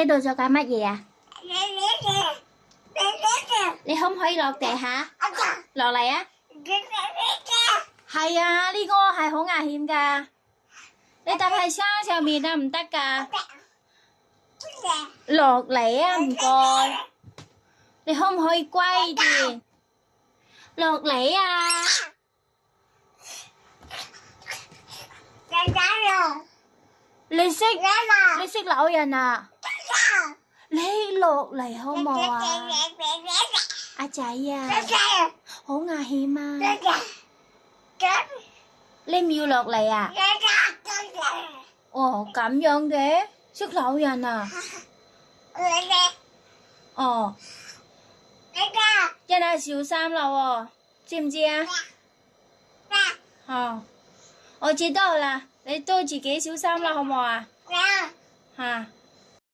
喺度做緊乜嘢啊？你可唔可以落地下？落嚟啊！係啊，呢個係好危險㗎。你搭喺山上面啊，唔得㗎。落嚟啊，唔該。你可唔可以乖啲？落嚟啊！你識扭人啊？你落嚟好冇啊？阿仔啊，好危險啊！你唔要落嚟啊？哦，咁樣嘅，識扭人啊？哦，真係小心啦喎，知唔知啊？哦，我知道啦，你都自己小心啦，好冇啊？嚇。